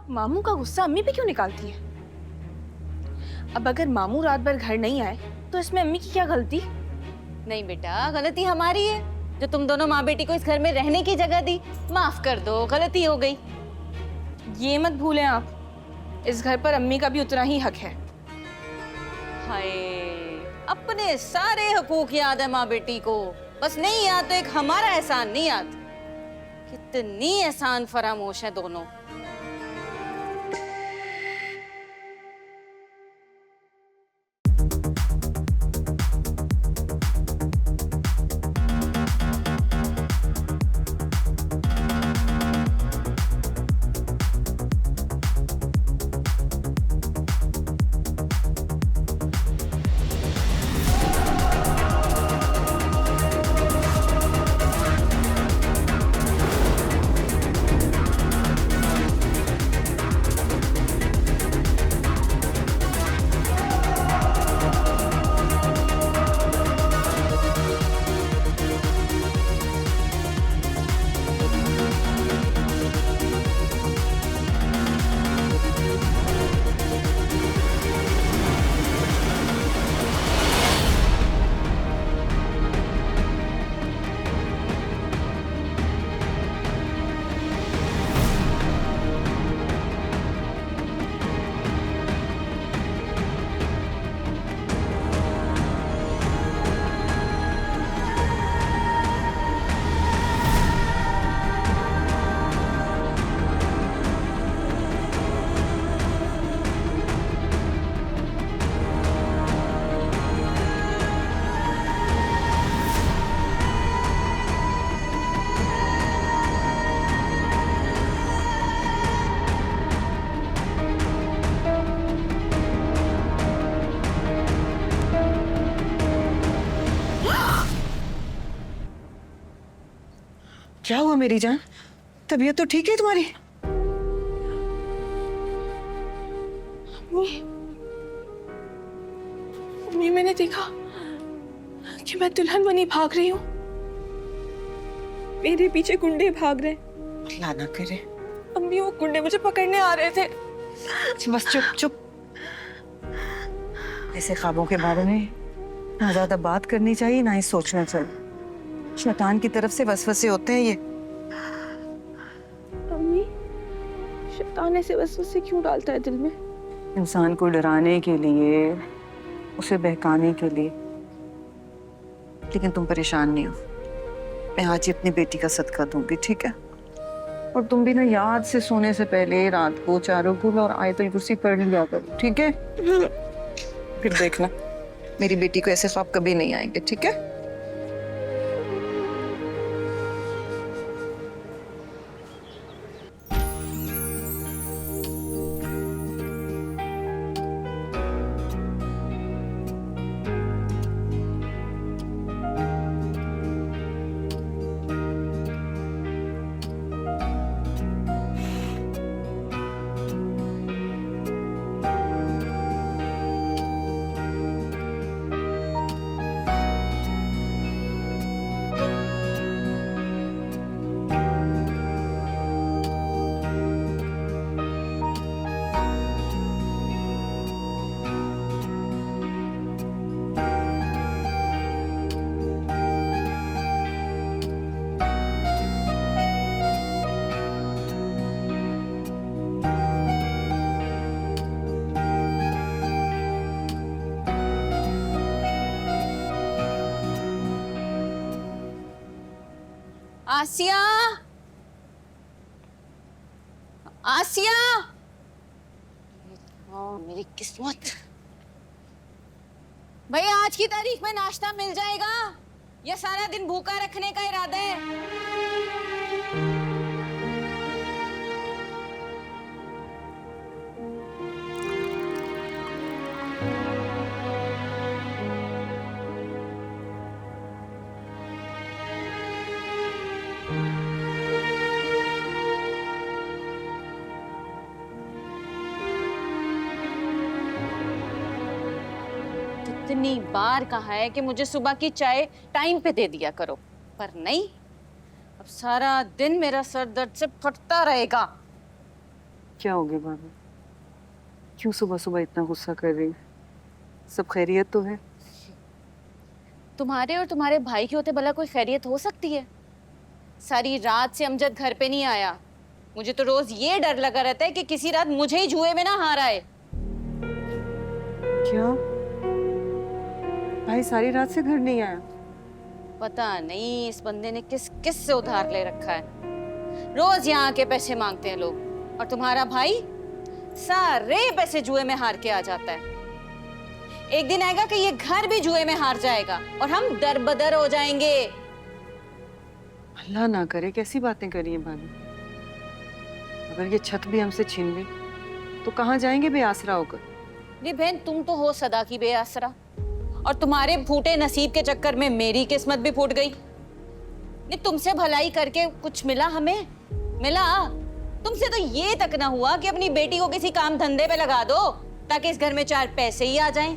आप मामू का गुस्सा अम्मी पे क्यों निकालती हैं? अब अगर मामू रात भर घर नहीं आए तो इसमें अम्मी की क्या गलती? नहीं बेटा, गलती हमारी है जो तुम दोनों माँ बेटी को इस घर में रहने की जगह दी। माफ कर दो, गलती हो गई। ये मत भूलें आप, इस घर पर अम्मी का भी उतना ही हक है। हाय, अपने सारे हकूक याद है माँ बेटी को, बस नहीं याद तो एक हमारा एहसान नहीं याद। कितनी एहसान फरामोश है दोनों। क्या हुआ मेरी जान? तबीयत तो ठीक है तुम्हारी? अम्मी, अम्मी मैंने देखा कि मैं दुल्हन बनी भाग रही हूँ। मेरे पीछे गुंडे भाग रहे। अल्लाह ना करे। अम्मी वो गुंडे मुझे पकड़ने आ रहे थे। बस चुप चुप। ऐसे ख्वाबों के बारे में ना ज्यादा बात करनी चाहिए ना ही सोचना चाहिए। शैतान की तरफ से वसवसे होते हैं ये। अम्मी, शैतान ऐसे वसवसे क्यों डालता है दिल में? इंसान को डराने के लिए, उसे बहकाने के लिए। लेकिन तुम परेशान नहीं हो, मैं आज ही अपनी बेटी का सदका दूंगी, ठीक है? और तुम भी ना याद से सोने से पहले रात को चारों कुल और आयतुल कुर्सी पढ़ लिया करो, ठीक है? फिर देखना मेरी बेटी को ऐसे ख्वाब कभी नहीं आएंगे, ठीक है? आसिया, आसिया, मेरी किस्मत। भाई आज की तारीख में नाश्ता मिल जाएगा या सारा दिन भूखा रखने का इरादा है? कितनी बार कहा है कि मुझे सुबह की चाय टाइम पे दे दिया करो, पर नहीं। अब सारा दिन मेरा सर दर्द से फटता रहेगा। क्या हो गया भाभी? क्यों सुबह सुबह इतना गुस्सा कर रही? सब खैरियत तो है? तुम्हारे और तुम्हारे भाई के होते भला कोई खैरियत हो सकती है? सारी रात से अमजद घर पे नहीं आया। मुझे तो रोज ये डर लगा रहता है कि किसी रात मुझे ही जुए में ना हार आए। क्या भाई सारी रात से घर नहीं आया? पता नहीं इस बंदे ने किस किस से उधार ले रखा है। रोज यहाँ आके पैसे मांगते हैं लोग, और तुम्हारा भाई सारे पैसे जुए में हार के आ जाता है। एक दिन आएगा कि ये घर भी जुए में हार जाएगा और हम दरबदर हो जाएंगे। अल्लाह ना करे, कैसी बातें करी हैं भाभी? अगर ये छत भी हमसे छीन ली तो कहाँ जाएंगे बेआसरा होकर? जी बहन, तुम तो हो सदा की बेआसरा, और तुम्हारे फूटे नसीब के चक्कर में मेरी किस्मत भी फूट गई। नहीं, तुमसे भलाई करके कुछ मिला हमें? मिला? तुमसे तो ये तक ना हुआ कि अपनी बेटी को किसी काम धंधे पे लगा दो ताकि इस घर में चार पैसे ही आ जाएं।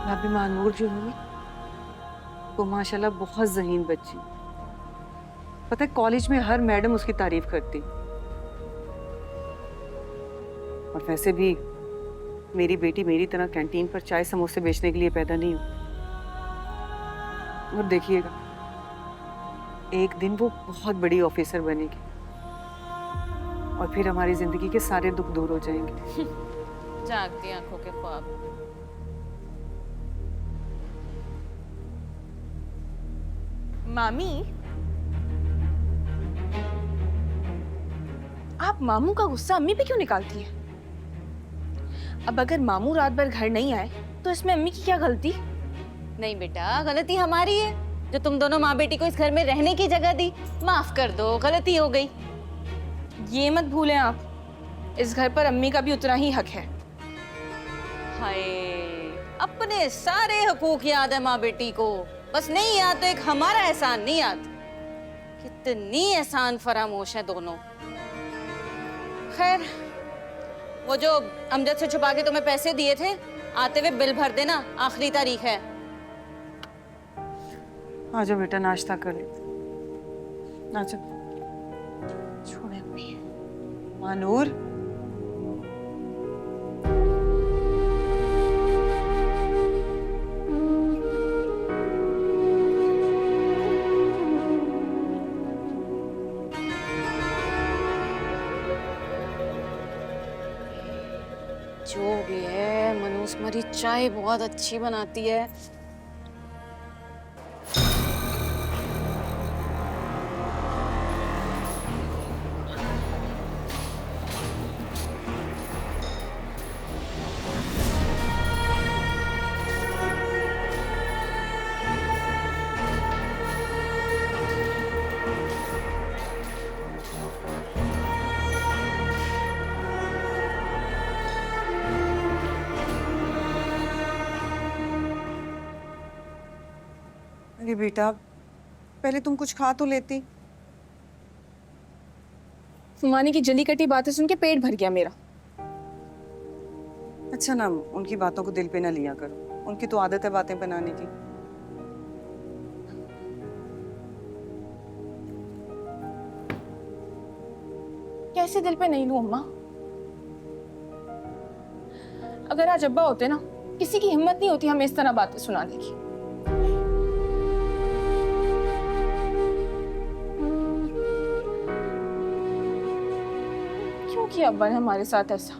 भाभी मानूर जो है वो माशाल्लाह बहुत ज़हीन बच्ची। पता है कॉलेज में हर मैडम उसकी तारीफ करती। और वैसे भी मेरी बेटी मेरी तरह कैंटीन पर चाय समोसे बेचने के लिए पैदा नहीं हुई। और देखिएगा एक दिन वो बहुत बड़ी ऑफिसर बनेगी और फिर हमारी जिंदगी के सारे दुख दूर हो जाएंगे। जागती आंखों के ख्वाब। मामी, आप मामू का गुस्सा अम्मी पे क्यों निकालती है? अब अगर मामू रात भर घर नहीं आए तो इसमें अम्मी की क्या गलती? नहीं बेटा, गलती हमारी है जो तुम दोनों माँ बेटी को इस घर में रहने की जगह दी। माफ कर दो, गलती हो गई। ये मत भूलें आप, इस घर पर अम्मी का भी उतना ही हक है। हाय, अपने सारे हकूक याद है माँ बेटी को, बस नहीं याद तो एक हमारा एहसान नहीं याद। कितनी एहसान फरामोश है दोनों। खैर, वो जो अमजद से छुपा के तुम्हें पैसे दिए थे, आते हुए बिल भर देना, आखिरी तारीख है। आ जाओ बेटा, नाश्ता कर ले। आ जाओ। छोड़े अम्मी। मानूर, जो भी है, मनूस मरी चाय बहुत अच्छी बनाती है। अरे बेटा पहले तुम कुछ खा तो लेती। मानी की जली कटी बातें सुन के पेट भर गया मेरा। अच्छा ना, उनकी बातों को दिल पे ना लिया करो, उनकी तो आदत है बातें बनाने की। कैसे दिल पे नहीं लूं अम्मा? अगर आज अब्बा होते ना, किसी की हिम्मत नहीं होती हमें इस तरह बातें सुनाने की। क्यों किया अब्बा ने हमारे साथ ऐसा?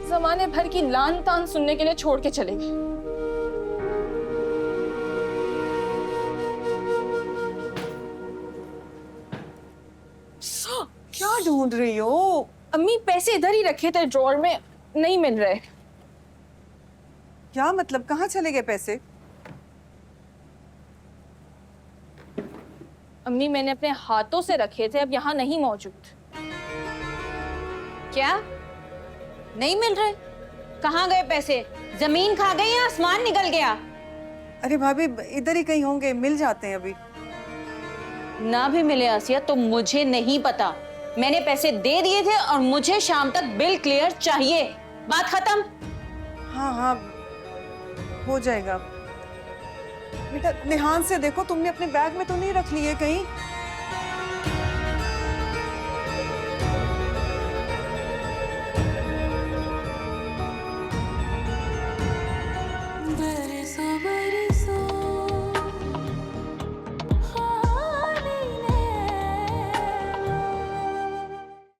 जमाने भर की लान तान सुनने के लिए छोड़ के चले गए। क्या ढूंढ रही हो? अम्मी, पैसे इधर ही रखे थे ड्रॉअर में, नहीं मिल रहे। क्या मतलब, कहाँ चले गए पैसे? अम्मी, मैंने अपने हाथों से रखे थे, अब यहाँ नहीं मौजूद। क्या नहीं मिल रहे? कहाँ गए पैसे? जमीन खा गई या आसमान निकल गया? अरे भाभी इधर ही कहीं होंगे, मिल जाते हैं अभी। ना भी मिले आसिया तो मुझे नहीं पता। मैंने पैसे दे दिए थे और मुझे शाम तक बिल क्लियर चाहिए। बात खत्म। हाँ हाँ हो जाएगा। बेटा ध्यान से देखो, तुमने अपने बैग में तो नहीं रख लिए कहीं? summer